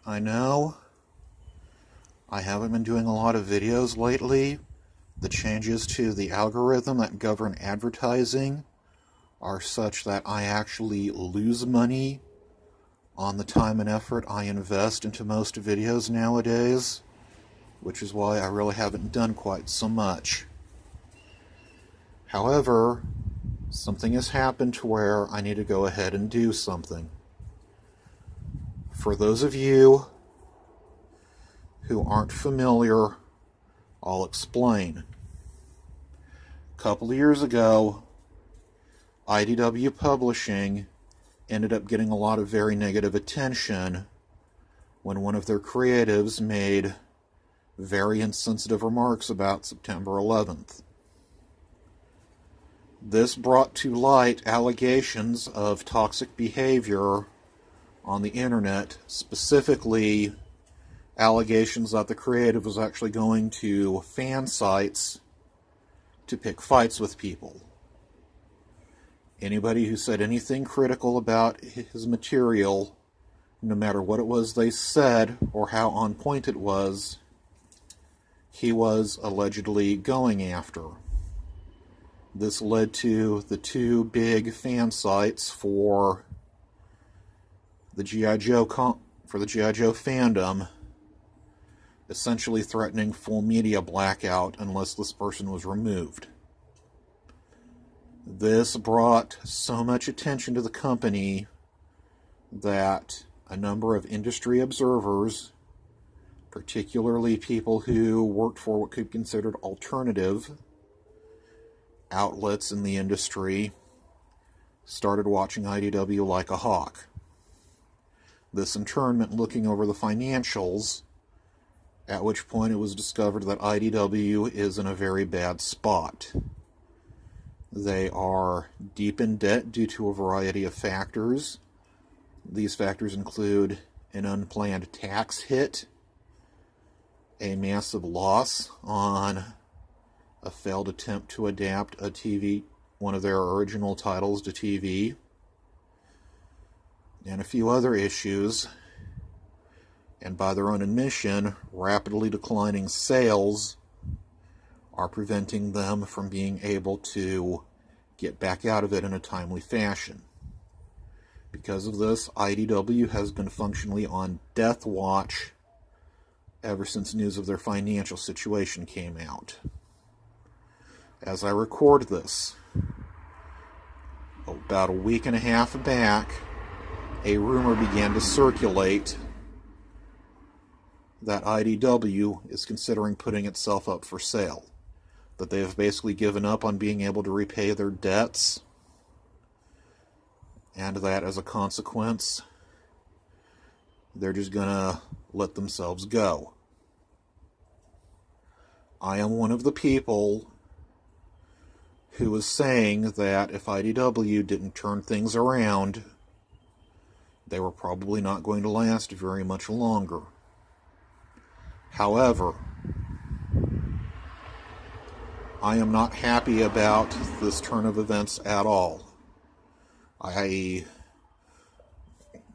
I know I haven't been doing a lot of videos lately. The changes to the algorithm that govern advertising are such that I actually lose money on the time and effort I invest into most videos nowadays, which is why I really haven't done quite so much. However, something has happened to where I need to go ahead and do something. For those of you who aren't familiar, I'll explain. A couple of years ago, IDW Publishing ended up getting a lot of very negative attention when one of their creatives made very insensitive remarks about September 11th. This brought to light allegations of toxic behavior on the internet, specifically allegations that the creative was actually going to fan sites to pick fights with people. Anybody who said anything critical about his material, no matter what it was they said or how on point it was, he was allegedly going after. This led to the two big fan sites for the G.I. Joe fandom essentially threatening full media blackout unless this person was removed. This brought so much attention to the company that a number of industry observers, particularly people who worked for what could be considered alternative outlets in the industry, started watching IDW like a hawk. This in turn meant looking over the financials, at which point it was discovered that IDW is in a very bad spot. They are deep in debt due to a variety of factors. These factors include an unplanned tax hit, a massive loss on a failed attempt to adapt one of their original titles to TV, and a few other issues. And by their own admission, rapidly declining sales are preventing them from being able to get back out of it in a timely fashion. Because of this, IDW has been functionally on death watch ever since news of their financial situation came out. As I record this, about a week and a half back, a rumor began to circulate that IDW is considering putting itself up for sale. That they have basically given up on being able to repay their debts, and that as a consequence, they're just gonna let themselves go. I am one of the people who is saying that if IDW didn't turn things around, they were probably not going to last very much longer. However, I am not happy about this turn of events at all. I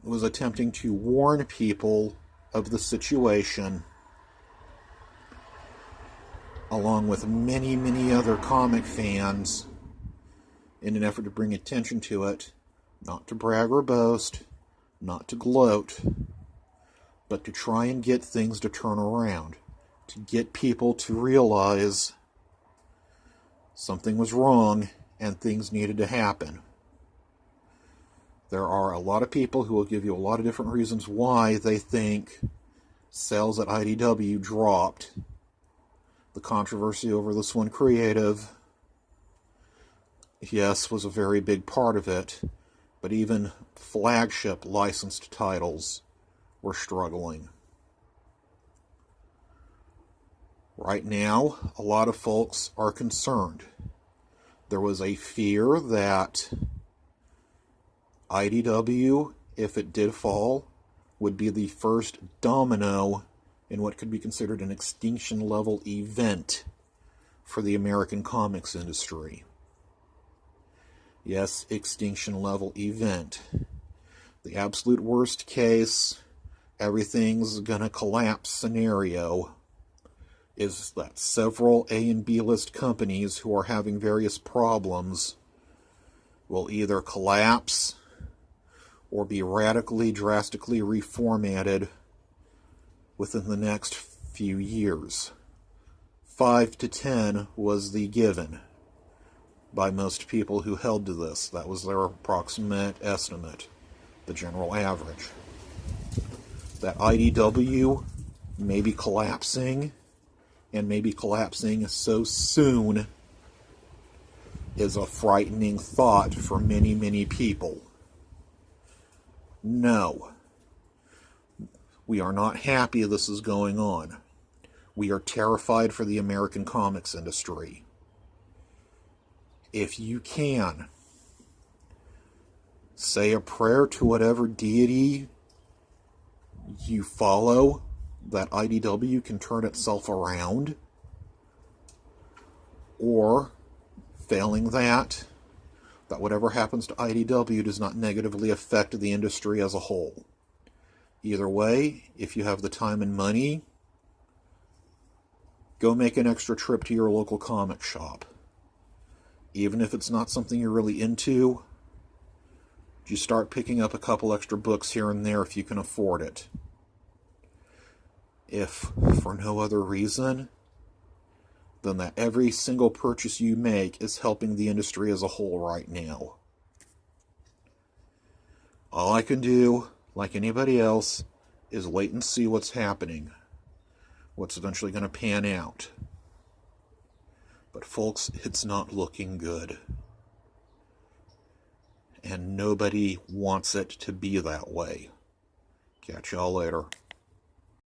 was attempting to warn people of the situation, along with many, many other comic fans, in an effort to bring attention to it, not to brag or boast, not to gloat, but to try and get things to turn around, to get people to realize something was wrong and things needed to happen. There are a lot of people who will give you a lot of different reasons why they think sales at IDW dropped. The controversy over this one creative, yes, was a very big part of it, but even flagship licensed titles were struggling. Right now, a lot of folks are concerned. There was a fear that IDW, if it did fall, would be the first domino in what could be considered an extinction-level event for the American comics industry. Yes, extinction-level event. The absolute worst case everything's gonna collapse scenario is that several A and B list companies who are having various problems will either collapse or be radically, drastically reformatted within the next few years. 5 to 10 was the given by most people who held to this. That was their approximate estimate, the general average. That IDW may be collapsing, and maybe collapsing so soon, is a frightening thought for many, many people. No. We are not happy this is going on. We are terrified for the American comics industry. If you can, say a prayer to whatever deity you follow, that IDW can turn itself around, or, failing that whatever happens to IDW does not negatively affect the industry as a whole. Either way, if you have the time and money, go make an extra trip to your local comic shop. Even if it's not something you're really into, just start picking up a couple extra books here and there if you can afford it. If for no other reason than that every single purchase you make is helping the industry as a whole right now. All I can do, like anybody else, is wait and see what's happening, what's eventually going to pan out. But folks, it's not looking good. And nobody wants it to be that way. Catch y'all later.